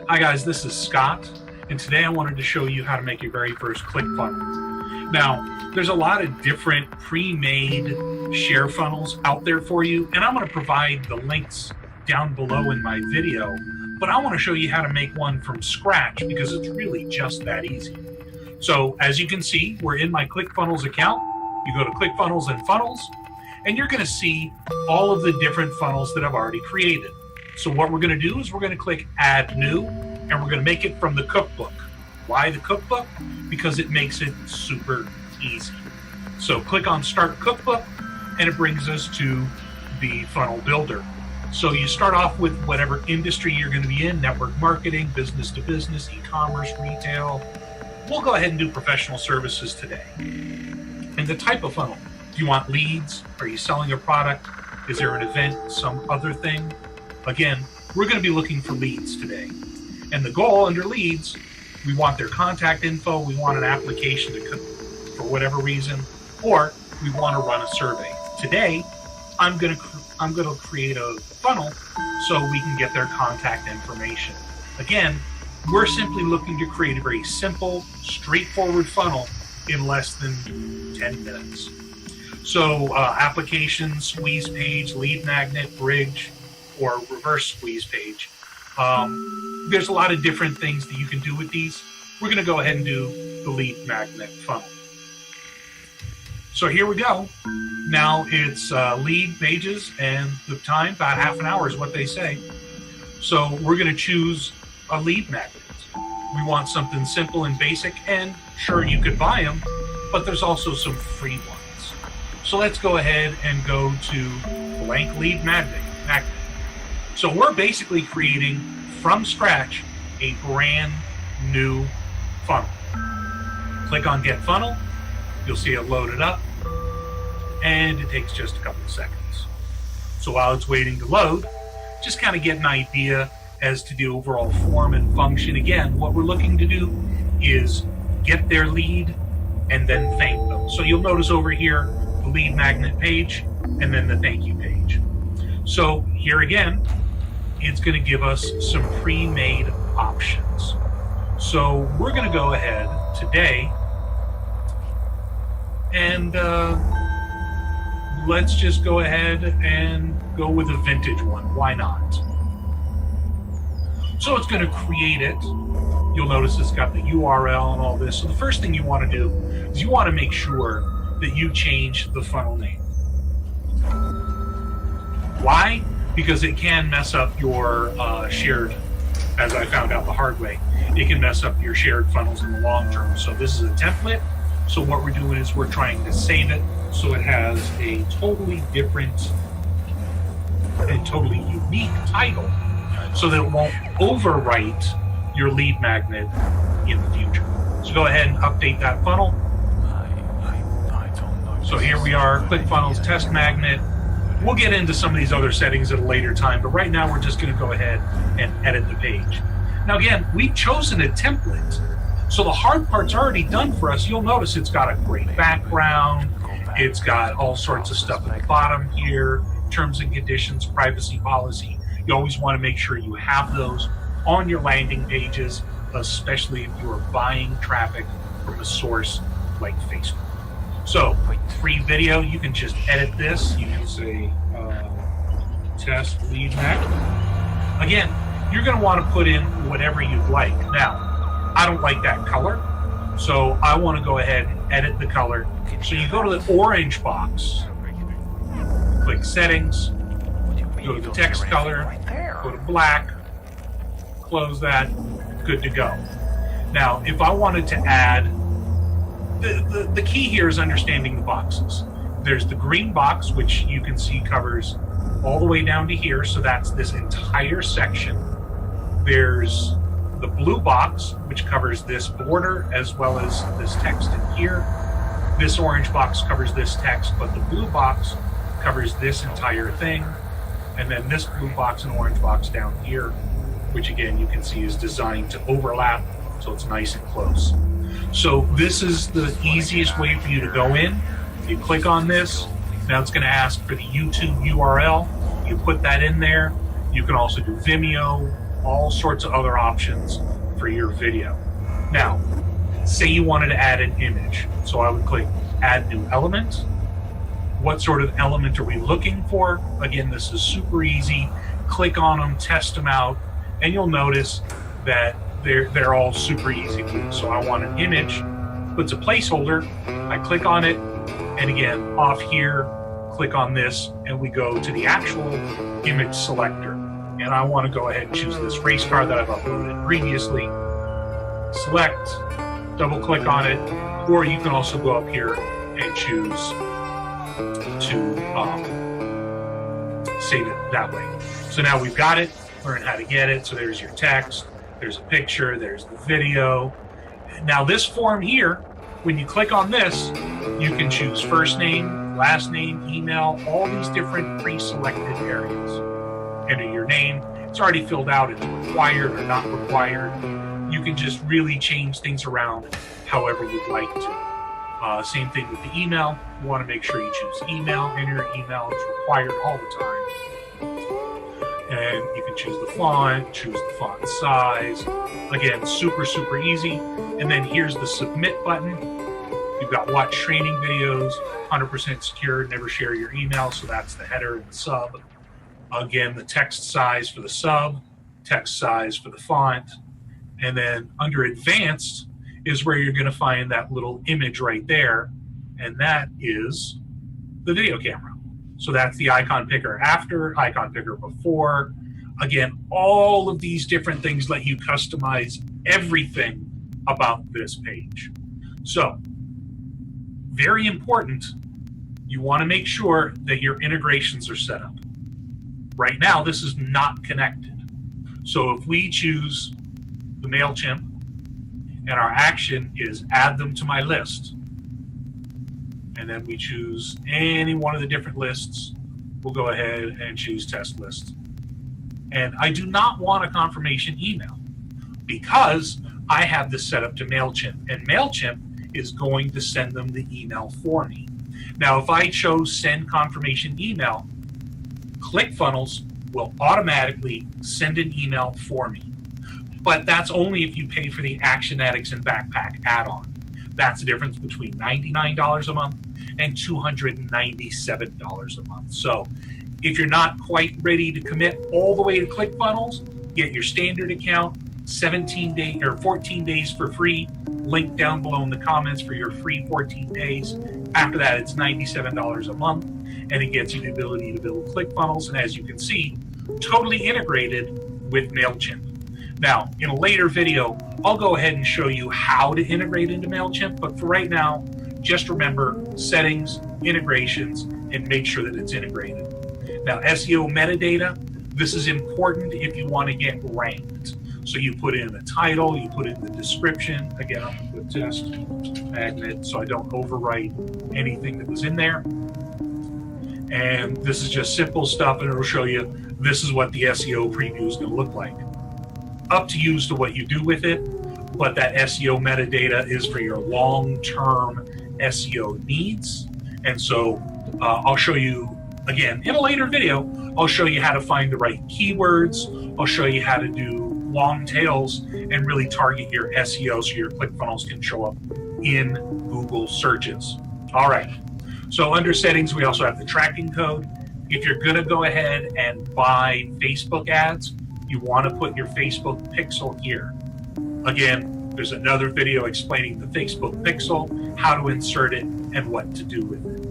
Hi guys, this is Scott, and today I wanted to show you how to make your very first ClickFunnel. Now, there's a lot of different pre-made share funnels out there for you, and I'm going to provide the links down below in my video, but I want to show you how to make one from scratch because it's really just that easy. So as you can see, we're in my ClickFunnels account. You go to ClickFunnels and Funnels, and you're going to see all of the different funnels that I've already created. So what we're going to do is we're going to click Add New, and we're going to make it from the cookbook. Why the cookbook? Because it makes it super easy. So click on Start Cookbook, and it brings us to the funnel builder. So you start off with whatever industry you're going to be in, network marketing, business to business, e-commerce, retail. We'll go ahead and do professional services today. And the type of funnel. Do you want leads? Are you selling a product? Is there an event, some other thing? Again, we're going to be looking for leads today. And the goal under leads, we want their contact info, we want an application to come for whatever reason, or we want to run a survey. Today, I'm going to create a funnel so we can get their contact information. Again, we're simply looking to create a very simple, straightforward funnel in less than 10 minutes. So application, squeeze page, lead magnet, bridge, or reverse squeeze page. There's a lot of different things that you can do with these. We're going to go ahead and do the lead magnet funnel. So here we go. Now it's lead pages, and the time, about half an hour is what they say. So we're going to choose a lead magnet. We want something simple and basic, and sure, you could buy them, but there's also some free ones. So let's go ahead and go to blank lead magnet. So we're basically creating from scratch a brand new funnel. Click on Get Funnel. You'll see it loaded up, and it takes just a couple of seconds. So while it's waiting to load, just kind of get an idea as to the overall form and function. Again, what we're looking to do is get their lead and then thank them. So you'll notice over here the lead magnet page and then the thank you page. So here again, it's going to give us some pre-made options. So we're going to go ahead today and let's just go ahead and go with a vintage one. Why not? So it's going to create it. You'll notice it's got the URL and all this. So the first thing you want to do is you want to make sure that you change the funnel name. Why? Because it can mess up your shared, as I found out the hard way, it can mess up your shared funnels in the long term. So this is a template. So what we're doing is we're trying to save it so it has a totally different and totally unique title so that it won't overwrite your lead magnet in the future. So go ahead and update that funnel. So here we are, ClickFunnels test magnet. We'll get into some of these other settings at a later time, but right now we're just going to go ahead and edit the page. Now again, we've chosen a template, so the hard part's already done for us. You'll notice it's got a great background. It's got all sorts of stuff at the bottom here, terms and conditions, privacy policy. You always want to make sure you have those on your landing pages, especially if you are buying traffic from a source like Facebook. So, free video, you can just edit this. You can say test lead magnet. Again, you're going to want to put in whatever you'd like. Now, I don't like that color, so I want to go ahead and edit the color. So you go to the orange box, click Settings, go to the text color, go to black, close that, good to go. Now, if I wanted to add, the key here is understanding the boxes. There's the green box, which you can see covers all the way down to here, so that's this entire section. There's the blue box, which covers this border as well as this text in here. This orange box covers this text, but the blue box covers this entire thing. And then this blue box and orange box down here, which again you can see is designed to overlap, so it's nice and close. So this is the easiest way for you to go in. You click on this. Now it's going to ask for the YouTube URL. You put that in there. You can also do Vimeo, all sorts of other options for your video. Now, say you wanted to add an image. So I would click Add New Element. What sort of element are we looking for? Again, this is super easy. Click on them, test them out, and you'll notice that they're all super easy to use. So I want an image, puts a placeholder, I click on it, and again, off here, click on this, and we go to the actual image selector. And I want to go ahead and choose this race car that I've uploaded previously. Select, double click on it, or you can also go up here and choose to save it that way. So now we've got it, learn how to get it. So there's your text, there's a picture, there's the video. Now this form here, when you click on this, you can choose first name, last name, email, all these different pre-selected areas. Enter your name. It's already filled out. It's required or not required. You can just really change things around however you'd like to. Same thing with the email. You want to make sure you choose email. Enter your email. It's required all the time. And you can choose the font, choose the font size. Again, super, super easy. And then here's the submit button. You've got watch training videos, 100% secure, never share your email. So that's the header and the sub. Again, the text size for the sub, text size for the font. And then under advanced is where you're going to find that little image right there. And that is the video camera. So that's the icon picker after, icon picker before. Again, all of these different things let you customize everything about this page. So, very important, you want to make sure that your integrations are set up. Right now, this is not connected. So if we choose the MailChimp and our action is add them to my list, and then we choose any one of the different lists, we'll go ahead and choose test list. And I do not want a confirmation email because I have this set up to MailChimp, and MailChimp is going to send them the email for me. Now, if I chose send confirmation email, ClickFunnels will automatically send an email for me. But that's only if you pay for the Action Addicts and Backpack add-on. That's the difference between $99 a month and $297 a month. So if you're not quite ready to commit all the way to ClickFunnels, get your standard account, 17 days or 14 days for free. Link down below in the comments for your free 14 days. After that, it's $97 a month, and it gets you the ability to build ClickFunnels. And as you can see, totally integrated with MailChimp. Now, in a later video, I'll go ahead and show you how to integrate into MailChimp. But for right now, just remember settings, integrations, and make sure that it's integrated. Now, SEO metadata, this is important if you want to get ranked. So you put in the title, you put in the description. Again, I'm going to put test magnet so I don't overwrite anything that was in there. And this is just simple stuff, and it'll show you this is what the SEO preview is going to look like. Up to you as to what you do with it, but that SEO metadata is for your long-term SEO needs. And so I'll show you, again, in a later video, I'll show you how to find the right keywords. I'll show you how to do long tails and really target your SEO so your ClickFunnels can show up in Google searches. All right, so under settings, we also have the tracking code. If you're gonna go ahead and buy Facebook ads, you wanna put your Facebook pixel here. Again, there's another video explaining the Facebook pixel, how to insert it, and what to do with it.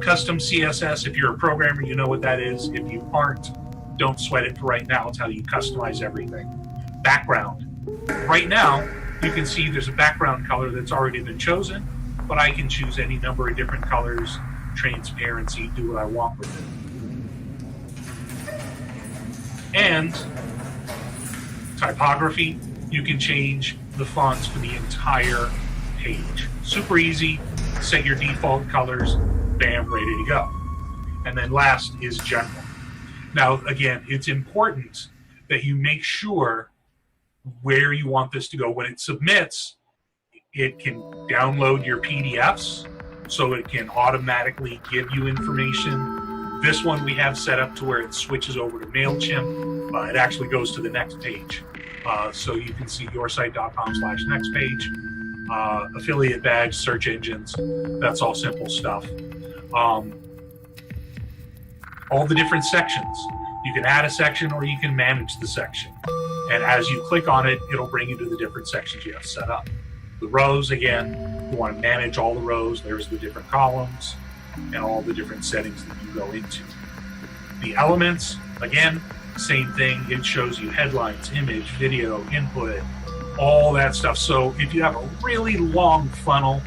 Custom CSS, if you're a programmer, you know what that is. If you aren't, don't sweat it for right now. It's how you customize everything. Background. Right now, you can see there's a background color that's already been chosen, but I can choose any number of different colors, transparency, do what I want with it. And typography, you can change the fonts for the entire page. Super easy, set your default colors, bam, ready to go. And then last is general. Now, again, it's important that you make sure where you want this to go. When it submits, it can download your PDFs, so it can automatically give you information. This one we have set up to where it switches over to MailChimp. It actually goes to the next page. So you can see yoursite.com/next page, affiliate badge, search engines. That's all simple stuff. All the different sections. You can add a section or you can manage the section. And as you click on it, it'll bring you to the different sections you have set up. The rows, again, you want to manage all the rows. There's the different columns and all the different settings that you go into. The elements, again, same thing. It shows you headlines, image, video, input, all that stuff. So if you have a really long funnel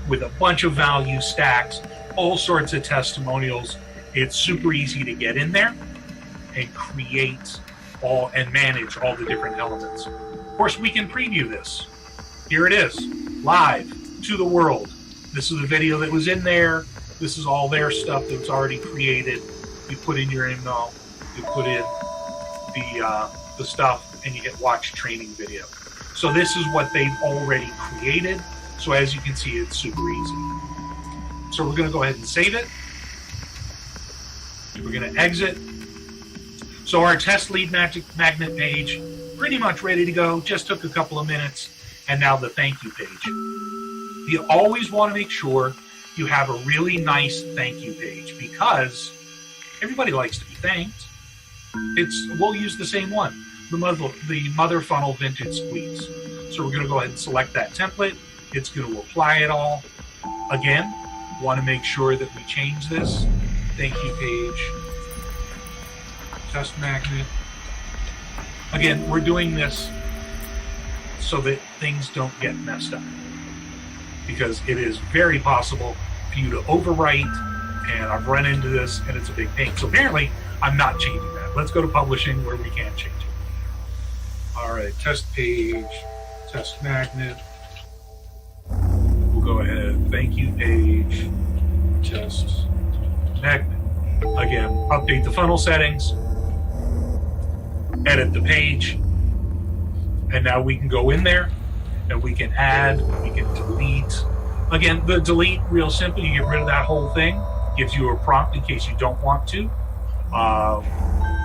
with a bunch of value stacks, all sorts of testimonials, it's super easy to get in there and create all and manage all the different elements. Of course, we can preview this. Here it is, live to the world. This is the video that was in there. This is all their stuff that's already created. You put in your email, you put in the stuff, and you hit watch training video. So this is what they've already created. So as you can see, it's super easy. So we're going to go ahead and save it. We're going to exit. So our test lead magnet page, pretty much ready to go. Just took a couple of minutes. And now the thank you page. You always want to make sure you have a really nice thank you page because everybody likes to be thanked. We'll use the same one, the mother funnel vintage squeeze. So we're going to go ahead and select that template. It's going to apply it all. Again, want to make sure that we change this. Thank you page, test magnet. Again, we're doing this so that things don't get messed up, because it is very possible for you to overwrite, and I've run into this and it's a big pain. So apparently I'm not changing that. Let's go to publishing where we can change it. All right, test page, test magnet. We'll go ahead, thank you page, test magnet. Again, update the funnel settings, edit the page, and now we can go in there and we can add, we can delete. Again, the delete, real simple. You get rid of that whole thing. Gives you a prompt in case you don't want to.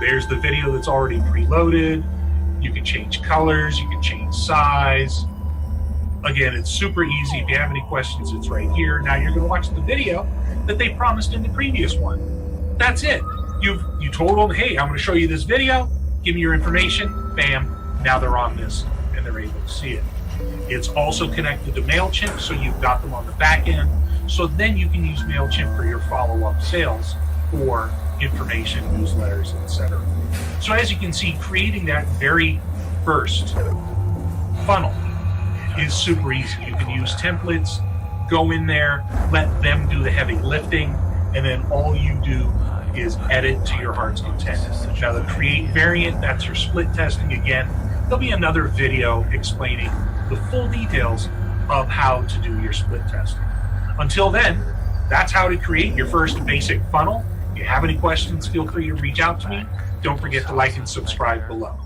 There's the video that's already preloaded. You can change colors, you can change size. Again, it's super easy. If you have any questions, it's right here. Now you're going to watch the video that they promised in the previous one. That's it. You told them, hey, I'm going to show you this video. Give me your information. Bam. Now they're on this and they're able to see it. It's also connected to MailChimp, so you've got them on the back end. So then you can use MailChimp for your follow-up sales or information, newsletters, etc. So as you can see, creating that very first funnel is super easy. You can use templates, go in there, let them do the heavy lifting, and then all you do is edit to your heart's content. Now the create variant, that's your split testing again. There'll be another video explaining the full details of how to do your split testing. Until then, that's how to create your first basic funnel. If you have any questions, feel free to reach out to me. Don't forget to like and subscribe below.